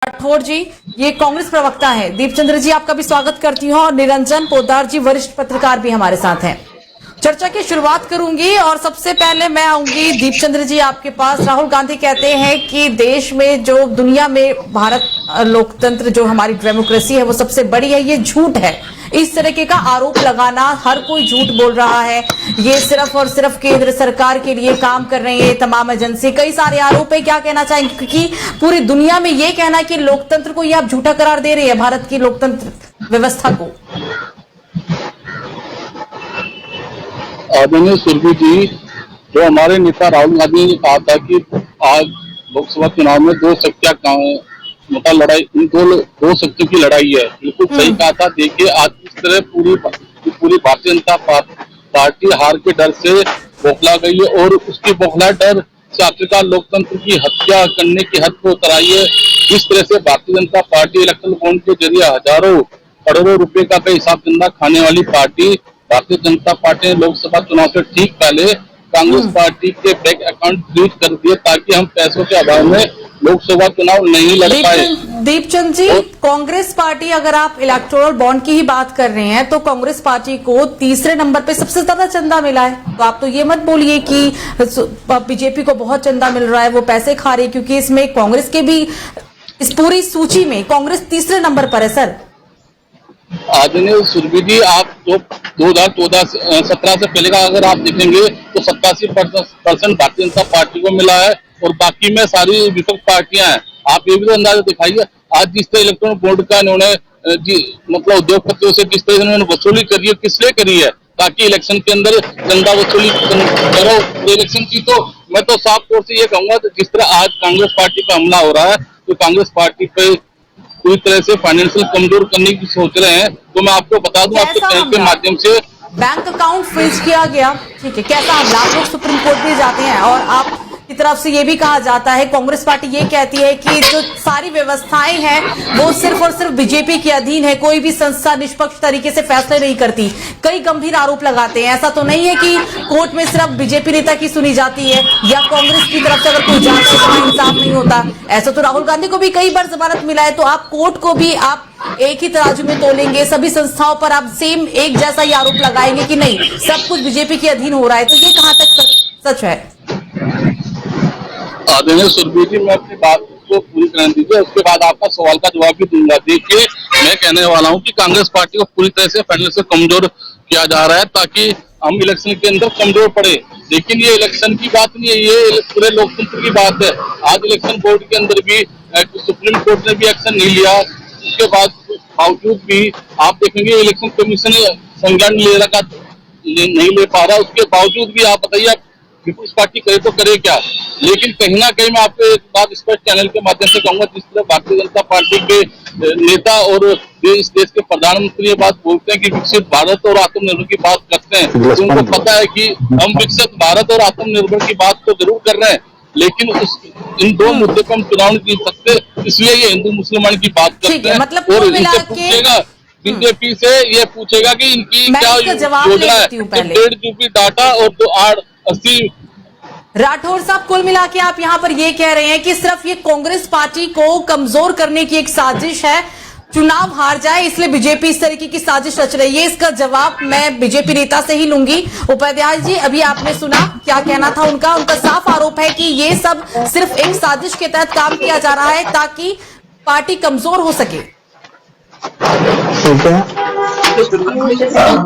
राठौर जी, ये कांग्रेस प्रवक्ता है। दीपचंद्र जी, आपका भी स्वागत करती हूँ और निरंजन पोद्दार जी, वरिष्ठ पत्रकार भी हमारे साथ हैं। चर्चा की शुरुआत करूंगी और सबसे पहले मैं आऊंगी दीपचंद्र जी आपके पास। राहुल गांधी कहते हैं कि देश में जो दुनिया में भारत लोकतंत्र जो हमारी डेमोक्रेसी है वो सबसे बड़ी है, ये झूठ है। इस तरीके का आरोप लगाना, हर कोई झूठ बोल रहा है, ये सिर्फ और सिर्फ केंद्र सरकार के लिए काम कर रही है तमाम एजेंसी, कई सारे आरोप है। क्या कहना चाहेंगे, क्योंकि पूरी दुनिया में ये कहना है कि लोकतंत्र को ये आप झूठा करार दे रही है, भारत की लोकतंत्र व्यवस्था को। आदरणीय सुरभि जी, जो हमारे नेता राहुल गांधी ने कहा था कि आज लोकसभा चुनाव में दो शक्तियां मतलब लड़ाई, इन दो शक्तियों की लड़ाई है, बिल्कुल सही कहा था। देखिए आज किस तरह पूरी भारतीय जनता पार्टी हार के डर से बौखला गई है और उसकी बौखला डर से आखिरकार लोकतंत्र की हत्या करने की हद को उतर आई है। जिस तरह से Bharatiya Janata party erectile bond के जरिए हजारों करोड़ों रुपए का हिसाब चंदा खाने वाली पार्टी भारतीय जनता पार्टी ने लोकसभा चुनाव से ठीक पहले कांग्रेस पार्टी के बैंक अकाउंट फ्रीज कर दिए ताकि हम पैसों के अभाव में लोकसभा चुनाव नहीं लड़ पाए। दीपचंद जी, कांग्रेस पार्टी, अगर आप इलेक्टोरल बॉन्ड की ही बात कर रहे हैं तो कांग्रेस पार्टी को तीसरे नंबर पे सबसे ज्यादा चंदा मिला है। तो आप तो ये मत बोलिए कि बीजेपी को बहुत चंदा मिल रहा है, वो पैसे खा रही है, क्योंकि इसमें कांग्रेस के भी इस पूरी सूची में कांग्रेस तीसरे नंबर पर है। सर आदरणीय सुरभि जी, आप जो 2017 से पहले का अगर आप देखेंगे तो 87% भारतीय जनता पार्टी को मिला है और बाकी में सारी विपक्ष पार्टियां हैं। आप ये भी तो अंदाजा दिखाइए, आज जिस तरह इलेक्ट्रॉन बोर्ड का इन्होंने मतलब उद्योगपतियों से जिस तरह इन्होंने वसूली करी है, किस लिए करी है, ताकि इलेक्शन के अंदर चंदा वसूली करो इलेक्शन की। तो मैं तो साफ तौर से ये कहूंगा, जिस तरह आज कांग्रेस पार्टी पर हमला हो रहा है तो कांग्रेस पार्टी पे पूरी तरह से फाइनेंशियल कमजोर करने की सोच रहे हैं। तो मैं आपको बता दूं, आपके चैनल के माध्यम से बैंक अकाउंट फ्रीज किया गया, ठीक है, कैसा हमला? आप लोग सुप्रीम कोर्ट भी जाते हैं और आप की तरफ से ये भी कहा जाता है, कांग्रेस पार्टी ये कहती है कि जो सारी व्यवस्थाएं हैं वो सिर्फ और सिर्फ बीजेपी के अधीन है, कोई भी संस्था निष्पक्ष तरीके से फैसले नहीं करती। कई गंभीर आरोप लगाते हैं। ऐसा तो नहीं है कि कोर्ट में सिर्फ बीजेपी नेता की सुनी जाती है या कांग्रेस की तरफ से अगर कोई जांच है तो इंसाफ नहीं होता। ऐसा तो राहुल गांधी को भी कई बार जमानत मिला है। तो आप कोर्ट को भी आप एक ही तराजू में तोलेंगे, सभी संस्थाओं पर आप सेम एक जैसा ही आरोप लगाएंगे कि नहीं सब कुछ बीजेपी के अधीन हो रहा है? तो ये कहां तक सच है? आदरणीय सुरभि जी, मैं अपनी बात को पूरी करने दीजिए, उसके बाद आपका सवाल का जवाब भी दूंगा। देखिए, मैं कहने वाला हूं कि कांग्रेस पार्टी को पूरी तरह से फाइनेंशियल कमजोर किया जा रहा है ताकि हम इलेक्शन के अंदर कमजोर पड़े। लेकिन ये इलेक्शन की बात नहीं है, ये पूरे लोकतंत्र की बात है। आज इलेक्शन बोर्ड के अंदर भी सुप्रीम कोर्ट ने भी एक्शन नहीं लिया, उसके बावजूद भी आप देखेंगे इलेक्शन कमीशन संज्ञान नहीं ले पा रहा, उसके बावजूद भी आप बताइए पीपुल्स पार्टी करे तो करे क्या। लेकिन कहीं ना कहीं मैं आपको एक बात स्पष्ट चैनल के माध्यम से कहूंगा, जिस तरह भारतीय जनता पार्टी के नेता और इस देश के प्रधानमंत्री ये बात बोलते हैं कि विकसित भारत और आत्मनिर्भर की बात करते हैं, तो उनको पता है कि हम विकसित भारत और आत्मनिर्भर की बात तो जरूर कर रहे हैं, लेकिन इन दो मुद्दों को हम चुनाव नहीं जीत सकते, इसलिए ये हिंदू मुसलमान की बात करते हैं। मतलब और इनसे पूछेगा, बीजेपी से ये पूछेगा कि इनकी क्या योजना है, 1.5 GB डाटा और 880। राठौर साहब, कुल मिला के आप यहाँ पर ये कह रहे हैं कि सिर्फ ये कांग्रेस पार्टी को कमजोर करने की एक साजिश है, चुनाव हार जाए इसलिए बीजेपी इस तरीके की साजिश रच रही है। इसका जवाब मैं बीजेपी नेता से ही लूंगी। उपाध्याय जी, अभी आपने सुना क्या कहना था उनका साफ आरोप है कि ये सब सिर्फ एक साजिश के तहत काम किया जा रहा है ताकि पार्टी कमजोर हो सके।